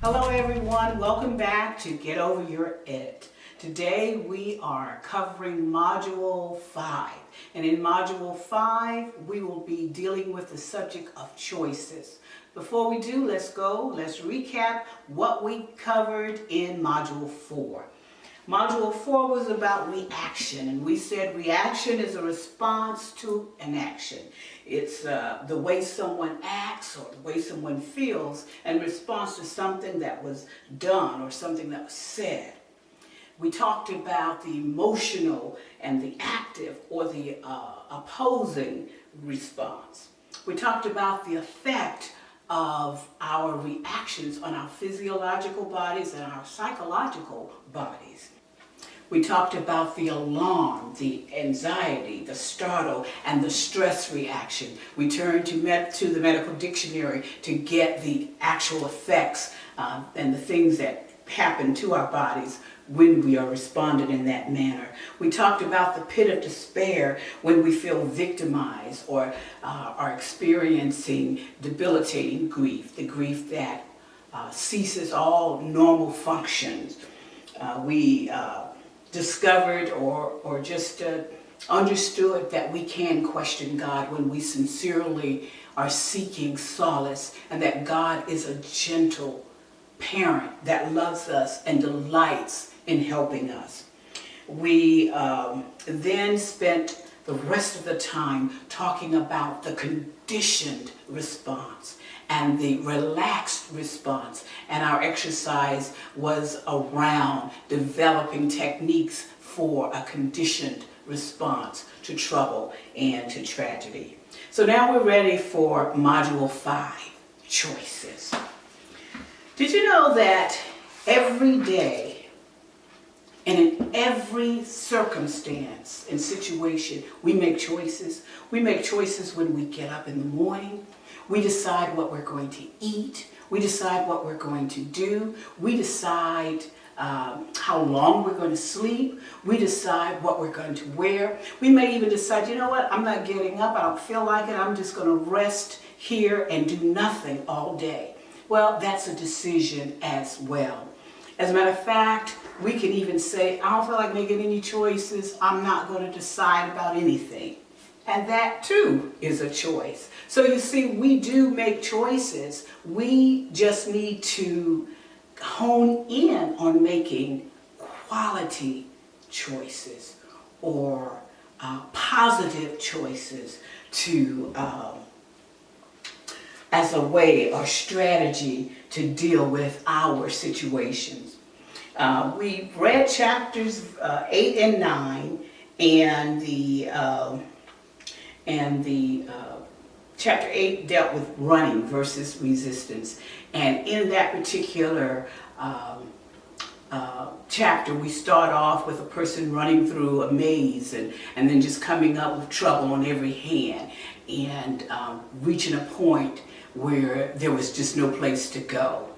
Hello everyone, welcome back to Get Over Your It. Today we are covering Module 5, and in Module 5 we will be dealing with the subject of choices. Before we do, let's recap what we covered in Module 4. Module 4 was about reaction, and we said reaction is a response to an action. It's the way someone acts or the way someone feels in response to something that was done or something that was said. We talked about the emotional and the active or the opposing response. We talked about the effect of our reactions on our physiological bodies and our psychological bodies. We talked about the alarm, the anxiety, the startle, and the stress reaction. We turned to the medical dictionary to get the actual effects and the things that happen to our bodies when we are responding in that manner. We talked about the pit of despair when we feel victimized or are experiencing debilitating grief, the grief that ceases all normal functions. We discovered or just understood that we can question God when we sincerely are seeking solace, and that God is a gentle parent that loves us and delights in helping us. We then spent the rest of the time talking about the conditioned response and the relaxed response, and our exercise was around developing techniques for a conditioned response to trouble and to tragedy. So now we're ready for Module 5, choices. Did you know that every day and in every circumstance and situation we make choices? We make choices when we get up in the morning. We decide what we're going to eat. We decide what we're going to do. We decide how long we're going to sleep. We decide what we're going to wear. We may even decide, you know what, I'm not getting up. I don't feel like it. I'm just going to rest here and do nothing all day. Well, that's a decision as well. As a matter of fact, we can even say, I don't feel like making any choices. I'm not going to decide about anything. And that too is a choice. So you see, we do make choices. We just need to hone in on making quality choices or positive choices to as a way or strategy to deal with our situations. We read chapters 8 and 9, and the chapter 8 dealt with running versus resistance. And in that particular chapter, we start off with a person running through a maze and then just coming up with trouble on every hand and reaching a point where there was just no place to go.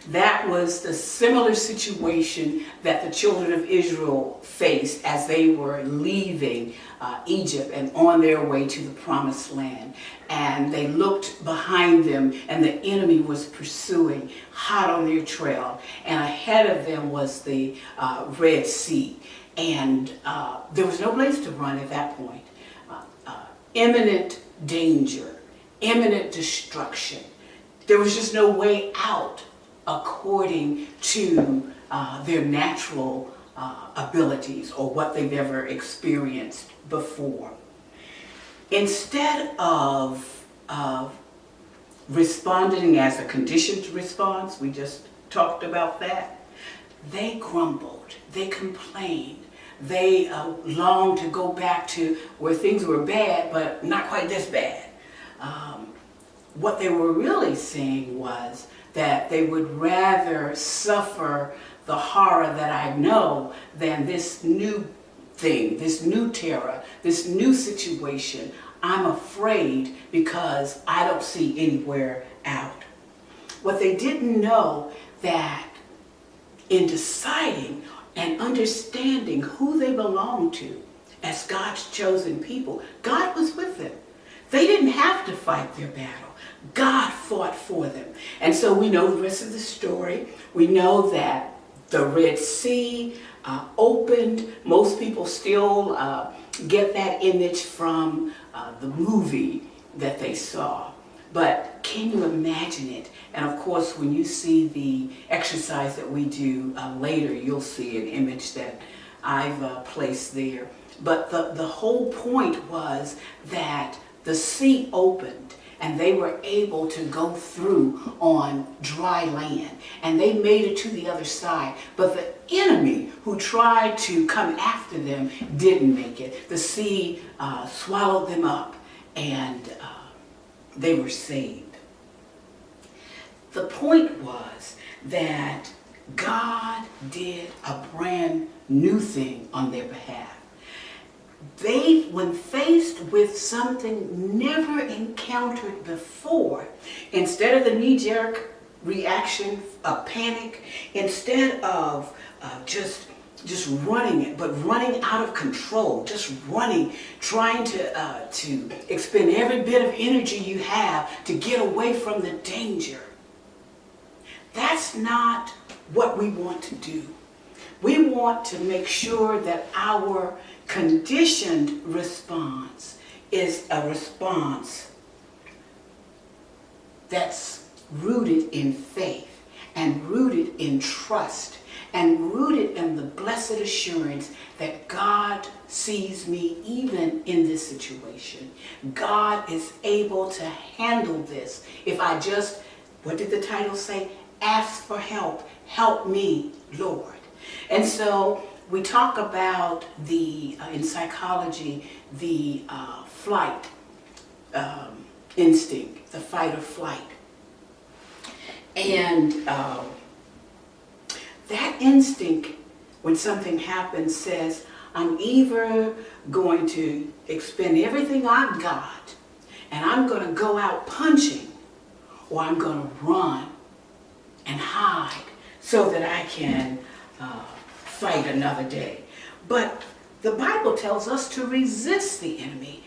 That was the similar situation that the children of Israel faced as they were leaving Egypt and on their way to the promised land. And they looked behind them, and the enemy was pursuing, hot on their trail. And ahead of them was the Red Sea. And there was no place to run at that point. Imminent danger, imminent destruction. There was just no way out according to their natural abilities or what they've ever experienced before. Instead of responding as a conditioned response, we just talked about that, they grumbled, they complained, they longed to go back to where things were bad, but not quite this bad. What they were really saying was that they would rather suffer the horror that I know than this new thing, this new terror, this new situation. I'm afraid because I don't see anywhere out. What they didn't know that in deciding and understanding who they belonged to as God's chosen people, God was with them. They didn't have to fight their battle. God fought for them. And so we know the rest of the story. We know that the Red Sea opened. Most people still get that image from the movie that they saw. But can you imagine it? And of course, when you see the exercise that we do later, you'll see an image that I've placed there. But the whole point was that the sea opened and they were able to go through on dry land. And they made it to the other side. But the enemy who tried to come after them didn't make it. The sea swallowed them up and they were saved. The point was that God did a brand new thing on their behalf. They, when faced with something never encountered before, instead of the knee-jerk reaction of panic, instead of just running it, but running out of control, just running, trying to expend every bit of energy you have to get away from the danger. That's not what we want to do. We want to make sure that our conditioned response is a response that's rooted in faith and rooted in trust and rooted in the blessed assurance that God sees me even in this situation. God is able to handle this. If I just, what did the title say? Ask for help. Help me, Lord. And so we talk about in psychology, the flight instinct, the fight or flight. And that instinct, when something happens, says, I'm either going to expend everything I've got and I'm going to go out punching, or I'm going to run and hide so that I can fight another day. But the Bible tells us to resist the enemy,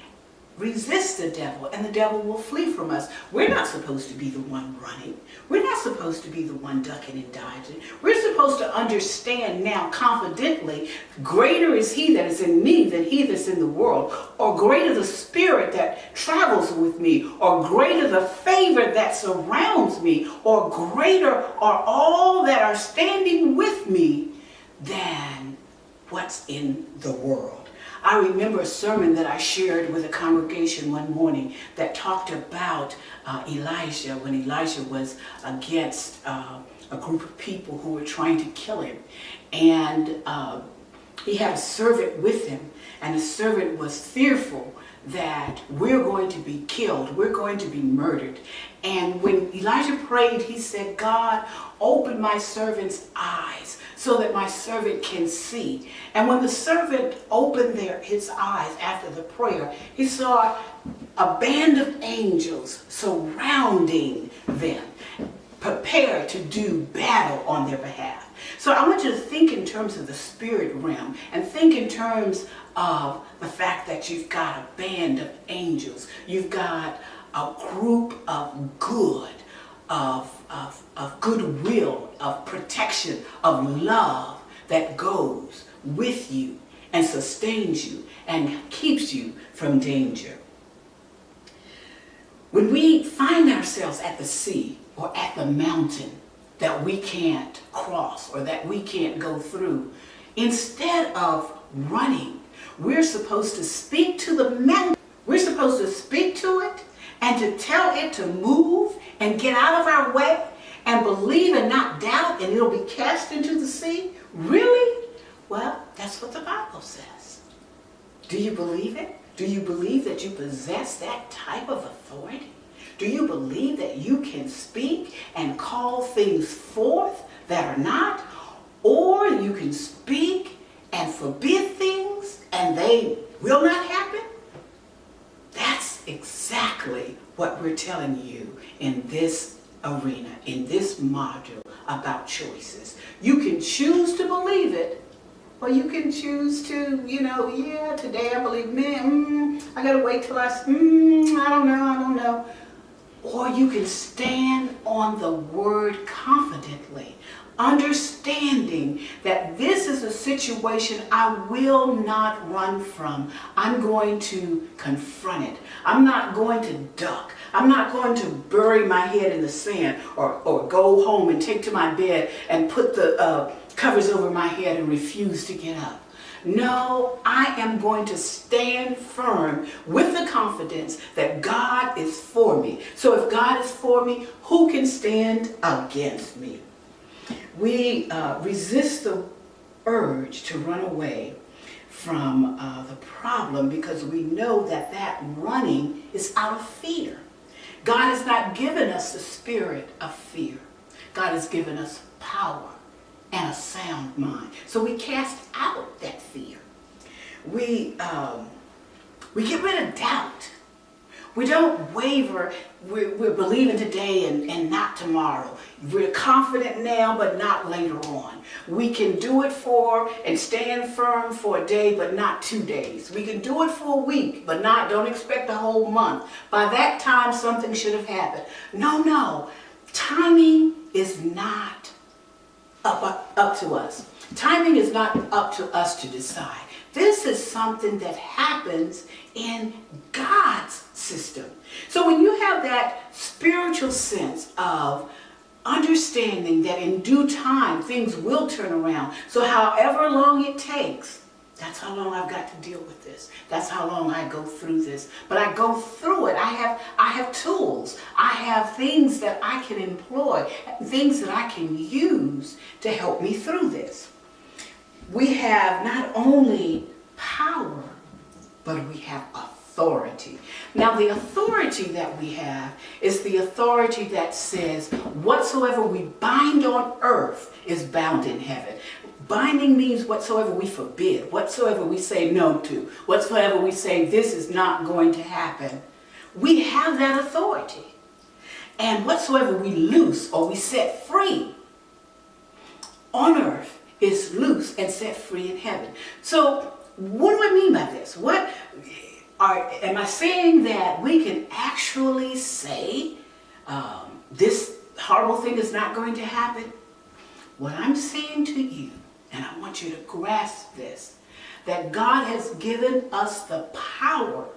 resist the devil, and the devil will flee from us. We're not supposed to be the one running. We're not supposed to be the one ducking and dodging. We're supposed to understand now confidently, greater is he that is in me than he that's in the world, or greater the spirit that travels with me, or greater the favor that surrounds me, or greater are all that are standing with me than what's in the world. I remember a sermon that I shared with a congregation one morning that talked about Elijah, when Elijah was against a group of people who were trying to kill him. And he had a servant with him, and the servant was fearful that we're going to be killed, we're going to be murdered. And when Elijah prayed, he said, God, open my servant's eyes so that my servant can see. And when the servant opened his eyes after the prayer, he saw a band of angels surrounding them, prepared to do battle on their behalf. So I want you to think in terms of the spirit realm and think in terms of the fact that you've got a band of angels. You've got a group of good, of goodwill, of protection, of love that goes with you and sustains you and keeps you from danger. When we find ourselves at the sea or at the mountain that we can't cross or that we can't go through, instead of running, we're supposed to speak to the mountain. We're supposed to speak to it and to tell it to move and get out of our way and believe and not doubt, and it'll be cast into the sea. Really? Well, that's what the Bible says. Do you believe it? Do you believe that you possess that type of authority? Do you believe that you can speak and call things forth that are not? Or you can speak and forbid things and they will not happen? That's exactly what we're telling you in this arena, in this module about choices. You can choose to believe it, or you can choose to, yeah, today I believe, I gotta wait till I don't know. or you can stand on the word confidently, understanding that this is a situation I will not run from. I'm going to confront it. I'm not going to duck. I'm not going to bury my head in the sand or go home and take to my bed and put the covers over my head and refuse to get up. No, I am going to stand firm with the confidence that God is for me. So if God is for me, who can stand against me? We resist the urge to run away from the problem because we know that that running is out of fear. God has not given us the spirit of fear. God has given us power and a sound mind. So we cast out that fear. We get rid of doubt. We don't waver. We're believing today and not tomorrow. We're confident now, but not later on. We can do it for and stand firm for a day, but not 2 days. We can do it for a week, but don't expect a whole month. By that time, something should have happened. No. Timing is not up to us. Timing is not up to us to decide. This is something that happens in God's system. So when you have that spiritual sense of understanding that in due time things will turn around, so however long it takes, that's how long I've got to deal with this. That's how long I go through this. But I go through it. I have tools. I have things that I can employ, things that I can use to help me through this. We have not only power, but we have authority. Now, the authority that we have is the authority that says whatsoever we bind on earth is bound in heaven. Binding means whatsoever we forbid, whatsoever we say no to, whatsoever we say this is not going to happen. We have that authority. And whatsoever we loose or we set free on earth is loose and set free in heaven. So what do I mean by this? Am I saying that we can actually say this horrible thing is not going to happen? What I'm saying to you, and I want you to grasp this, that God has given us the power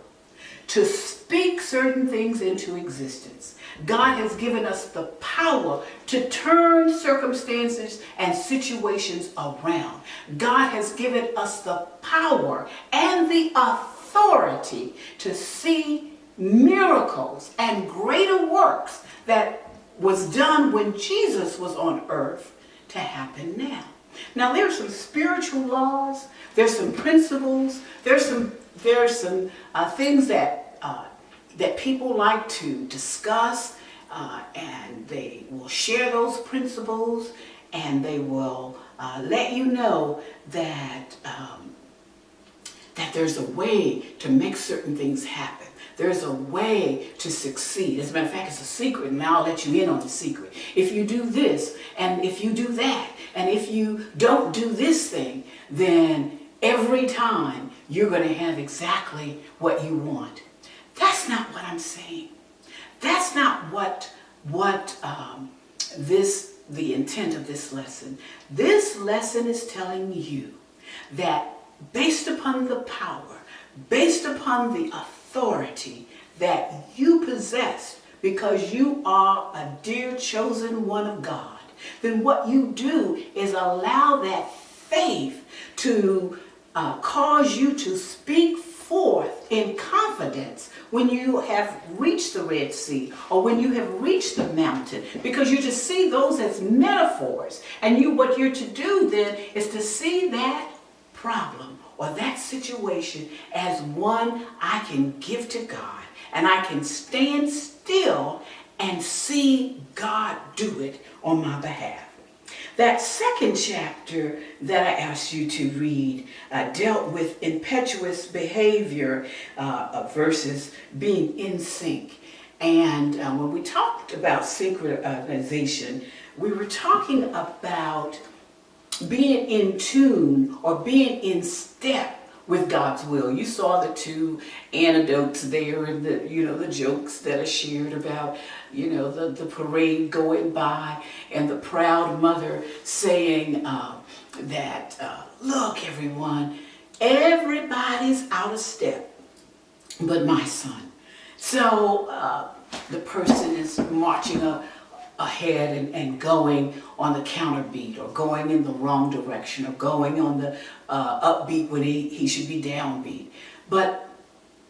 to speak certain things into existence. God has given us the power to turn circumstances and situations around. God has given us the power and the authority to see miracles and greater works that was done when Jesus was on earth to happen now. Now there's some spiritual laws, there's some principles, there's some things that people like to discuss, and they will share those principles, and they will let you know that there's a way to make certain things happen. There's a way to succeed. As a matter of fact, it's a secret, and I'll let you in on the secret. If you do this, and if you do that, and if you don't do this thing, then every time you're going to have exactly what you want. That's not what I'm saying. That's not the intent of this lesson. This lesson is telling you that based upon the power, based upon the authority that you possess because you are a dear chosen one of God, then what you do is allow that faith to cause you to speak forth in confidence when you have reached the Red Sea or when you have reached the mountain, because you just see those as metaphors, and what you're to do then is to see that problem or that situation as one I can give to God, and I can stand still and see God do it on my behalf. That second chapter that I asked you to read dealt with impetuous behavior versus being in sync. And when we talked about synchronization, we were talking about being in tune or being in step with God's will. You saw the two anecdotes there, and the jokes that are shared about the parade going by, and the proud mother saying that look, everyone, everybody's out of step but my son. So the person is marching ahead and going on the counterbeat, or going in the wrong direction, or going on the upbeat when he should be downbeat. But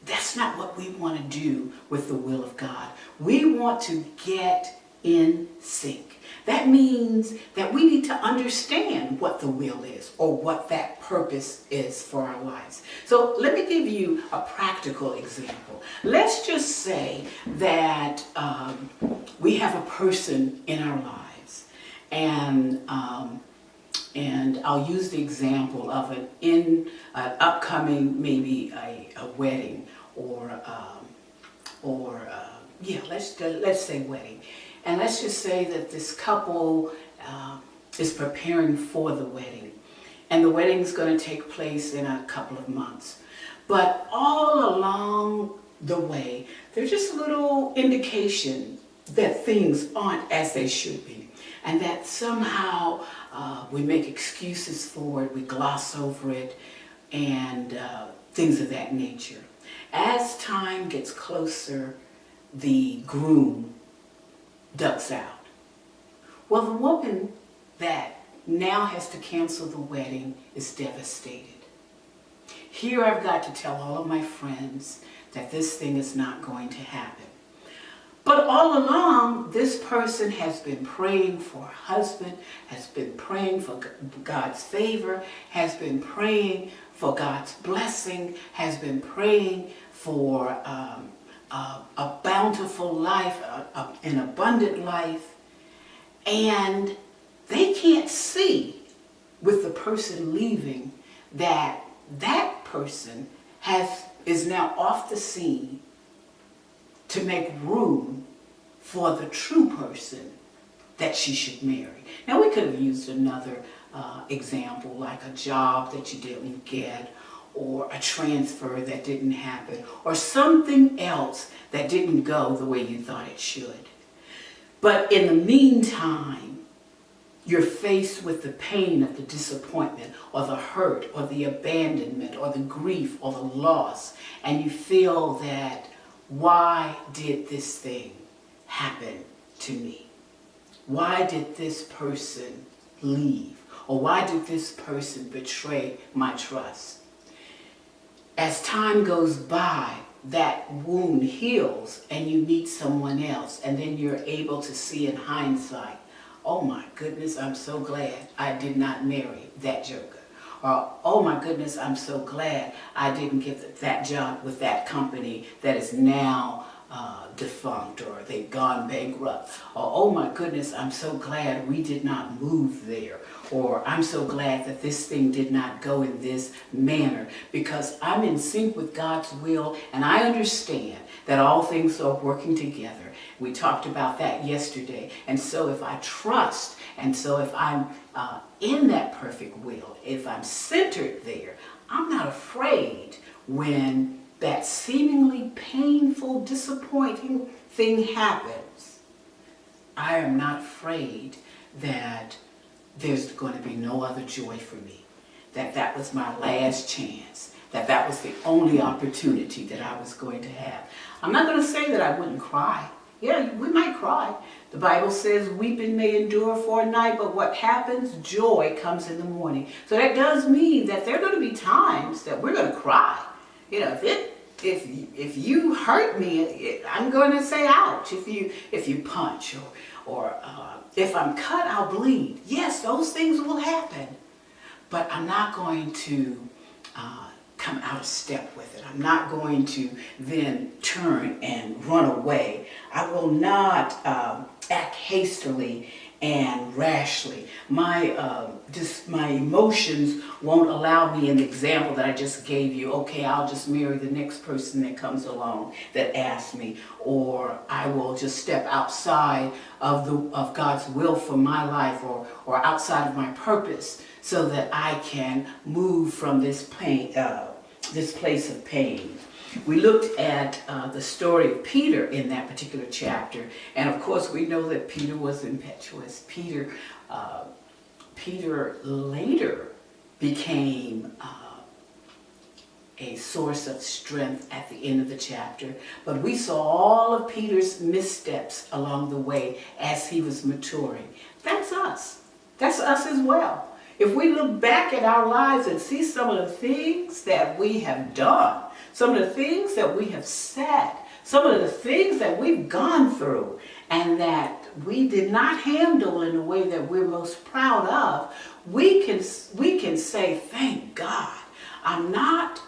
that's not what we want to do with the will of God. We want to get in sync. That means that we need to understand what the will is, or what that purpose is for our lives. So let me give you a practical example. Let's just say that we have a person in our lives, and I'll use the example of an upcoming, maybe a wedding, let's say wedding. And let's just say that this couple is preparing for the wedding. And the wedding is going to take place in a couple of months. But all along the way, there's just a little indication that things aren't as they should be. And that somehow we make excuses for it, we gloss over it, and things of that nature. As time gets closer, the groom ducks out. Well, the woman that now has to cancel the wedding is devastated. Here I've got to tell all of my friends that this thing is not going to happen. But all along, this person has been praying for her husband, has been praying for God's favor, has been praying for God's blessing, has been praying for a bountiful life, an abundant life, and they can't see with the person leaving that person is now off the scene to make room for the true person that she should marry. Now, we could have used another example, like a job that you didn't get, or a transfer that didn't happen, or something else that didn't go the way you thought it should. But in the meantime, you're faced with the pain of the disappointment, or the hurt, or the abandonment, or the grief, or the loss, and you feel that, why did this thing happen to me? Why did this person leave? Or why did this person betray my trust? As time goes by, that wound heals and you meet someone else, and then you're able to see in hindsight, oh my goodness, I'm so glad I did not marry that joker. Or, oh my goodness, I'm so glad I didn't get that job with that company that is now defunct, or they've gone bankrupt. Or, oh my goodness, I'm so glad we did not move there. Or, I'm so glad that this thing did not go in this manner, because I'm in sync with God's will, and I understand that all things are working together. We talked about that yesterday. And so if I trust, and so if I'm in that perfect will, if I'm centered there, I'm not afraid when that seemingly painful, disappointing thing happens. I am not afraid that there's going to be no other joy for me, that was my last chance, that was the only opportunity that I was going to have. I'm not going to say that I wouldn't cry. Yeah, we might cry. The Bible says weeping may endure for a night, but what happens? Joy comes in the morning. So that does mean that there are going to be times that we're going to cry. You know, if you hurt me, I'm going to say ouch. If you punch, or if I'm cut, I'll bleed. Yes, those things will happen. But I'm not going to come out of step with it. I'm not going to then turn and run away. I will not act hastily and rashly. My emotions won't allow me, in the example that I just gave you, okay, I'll just marry the next person that comes along that asks me, or I will just step outside of God's will for my life, or outside of my purpose, so that I can move from this pain, this place of pain. We looked at the story of Peter in that particular chapter, and of course we know that Peter was impetuous. Peter later became a source of strength at the end of the chapter, but we saw all of Peter's missteps along the way as he was maturing. That's us. That's us as well. If we look back at our lives and see some of the things that we have done, some of the things that we have said, some of the things that we've gone through, and that we did not handle in a way that we're most proud of, we can say, thank God, I'm not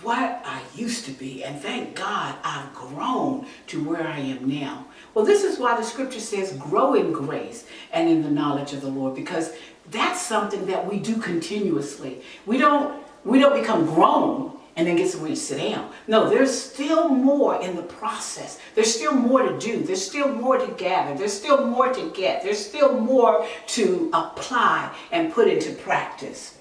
what I used to be, and thank God I've grown to where I am now. Well, this is why the scripture says grow in grace and in the knowledge of the Lord, because that's something that we do continuously. We don't become grown and then get somewhere to sit down. No, there's still more in the process. There's still more to do. There's still more to gather. There's still more to get. There's still more to apply and put into practice.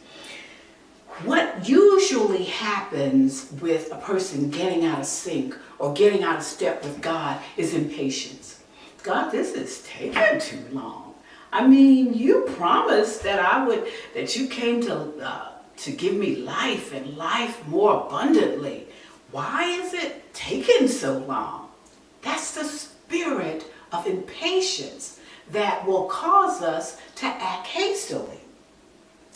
What usually happens with a person getting out of sync or getting out of step with God is impatience. God, this is taking too long. I mean, you promised that you came to give me life and life more abundantly. Why is it taking so long? That's the spirit of impatience that will cause us to act hastily,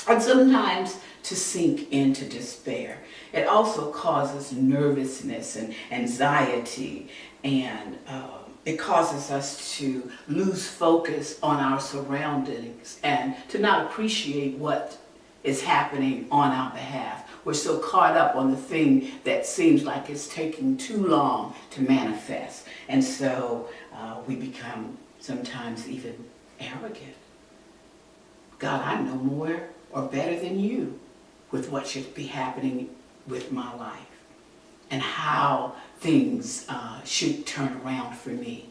and sometimes to sink into despair. It also causes nervousness and anxiety, and it causes us to lose focus on our surroundings and to not appreciate what is happening on our behalf. We're so caught up on the thing that seems like it's taking too long to manifest. And so we become sometimes even arrogant. God, I know more or better than you with what should be happening with my life and how things should turn around for me.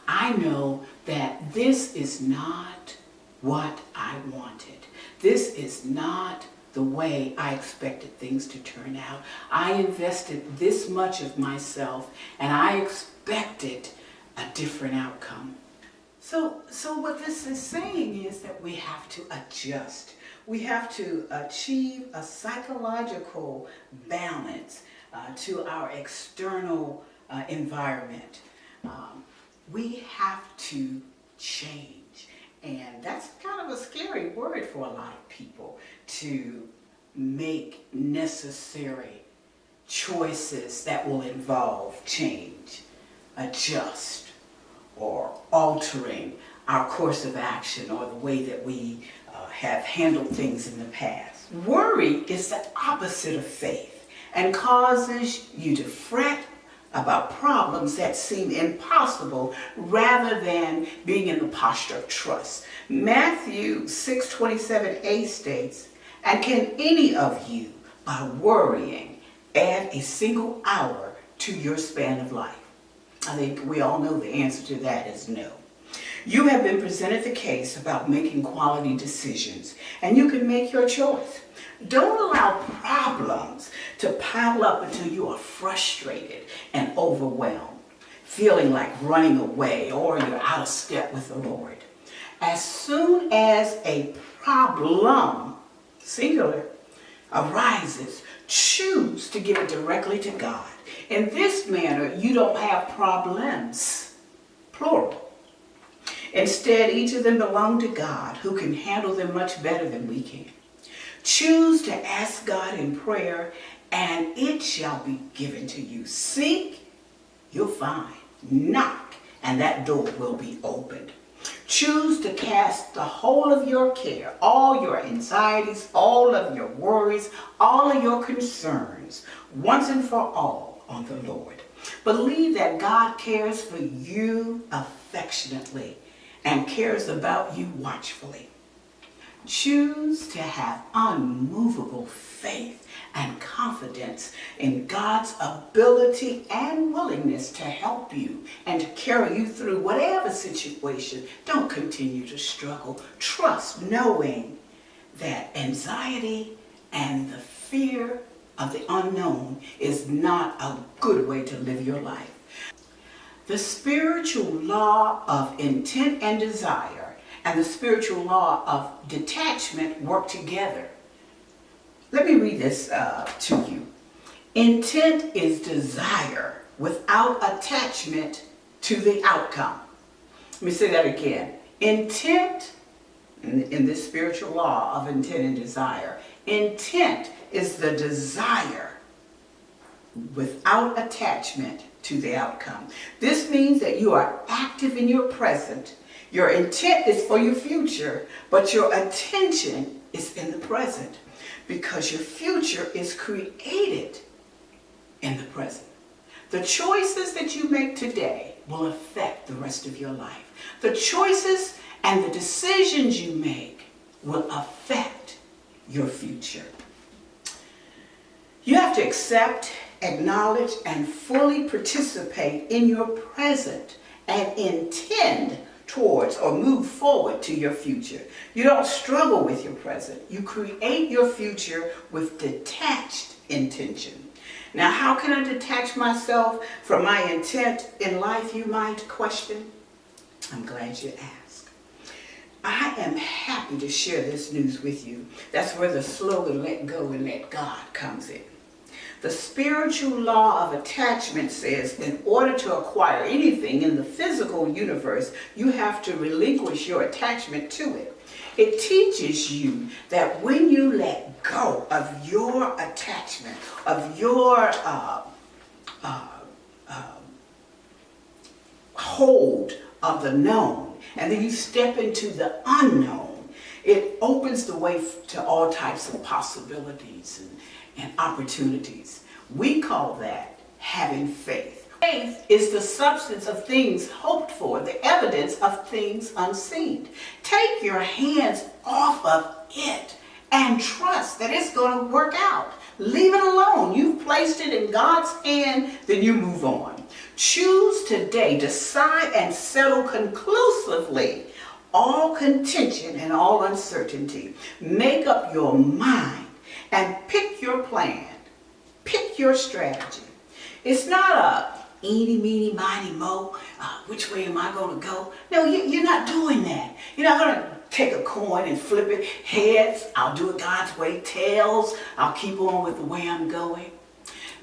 I know that this is not what I wanted. This is not the way I expected things to turn out. I invested this much of myself and I expected a different outcome. So what this is saying is that we have to adjust. We have to achieve a psychological balance to our external environment. We have to change. And that's kind of a scary word for a lot of people, to make necessary choices that will involve change, adjust, or altering our course of action or the way that we have handled things in the past. Worry is the opposite of faith and causes you to fret about problems that seem impossible rather than being in the posture of trust. Matthew 6:27a states, "And can any of you, by worrying, add a single hour to your span of life?" I think we all know the answer to that is no. You have been presented the case about making quality decisions, and you can make your choice. Don't allow problems to pile up until you are frustrated and overwhelmed, feeling like running away or you're out of step with the Lord. As soon as a problem, singular, arises, choose to give it directly to God. In this manner, you don't have problems, plural. Instead, each of them belong to God, who can handle them much better than we can. Choose to ask God in prayer, and it shall be given to you. Seek, you'll find. Knock, and that door will be opened. Choose to cast the whole of your care, all your anxieties, all of your worries, all of your concerns, once and for all on the Lord. Believe that God cares for you affectionately and cares about you watchfully. Choose to have unmovable faith and confidence in God's ability and willingness to help you and to carry you through whatever situation. Don't continue to struggle. Trust, knowing that anxiety and the fear of the unknown is not a good way to live your life. The spiritual law of intent and desire and the spiritual law of detachment work together. Let me read this to you. Intent is desire without attachment to the outcome. Let me say that again. Intent, in this spiritual law of intent and desire, intent is the desire without attachment to the outcome. This means that you are active in your present. Your intent is for your future, but your attention is in the present because your future is created in the present. The choices that you make today will affect the rest of your life. The choices and the decisions you make will affect your future. You have to accept, acknowledge, and fully participate in your present and intend towards or move forward to your future. You don't struggle with your present. You create your future with detached intention. Now, how can I detach myself from my intent in life, you might question? I'm glad you asked. I am happy to share this news with you. That's where the slogan, let go and let God, comes in. The spiritual law of attachment says in order to acquire anything in the physical universe, you have to relinquish your attachment to it. It teaches you that when you let go of your attachment, of your hold of the known, and then you step into the unknown, it opens the way to all types of possibilities and opportunities. We call that having faith. Faith is the substance of things hoped for, the evidence of things unseen. Take your hands off of it and trust that it's going to work out. Leave it alone. You've placed it in God's hand, then you move on. Choose today, decide and settle conclusively all contention and all uncertainty. Make up your mind and pick your plan. Pick your strategy. It's not a eeny, meeny, miny, mo, which way am I going to go? No, you're not doing that. You're not going to take a coin and flip it. Heads, I'll do it God's way. Tails, I'll keep on with the way I'm going.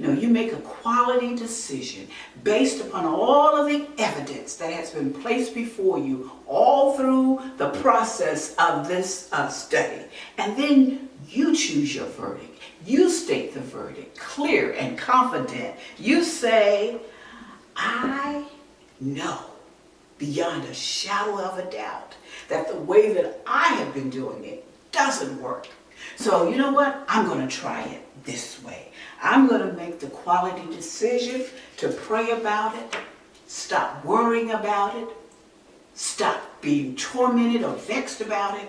No, you make a quality decision based upon all of the evidence that has been placed before you all through the process of this study. And then you choose your verdict. You state the verdict, clear and confident. You say, I know beyond a shadow of a doubt that the way that I have been doing it doesn't work. So you know what? I'm going to try it this way. I'm going to make the quality decision to pray about it, stop worrying about it, stop being tormented or vexed about it,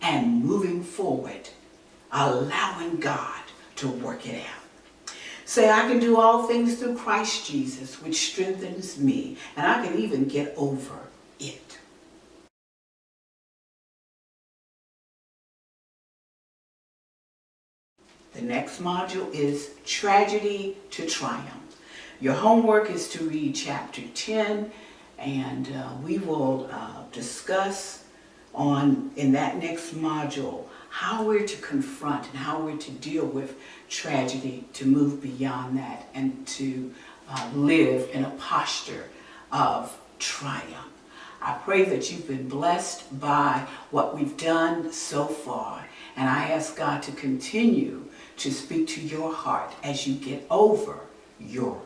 and moving forward, allowing God to work it out. Say, I can do all things through Christ Jesus, which strengthens me, and I can even get over it. The next module is Tragedy to Triumph. Your homework is to read chapter 10, and we will discuss in that next module how we're to confront and how we're to deal with tragedy, to move beyond that and to live in a posture of triumph. I pray that you've been blessed by what we've done so far, and I ask God to continue to speak to your heart as you get over your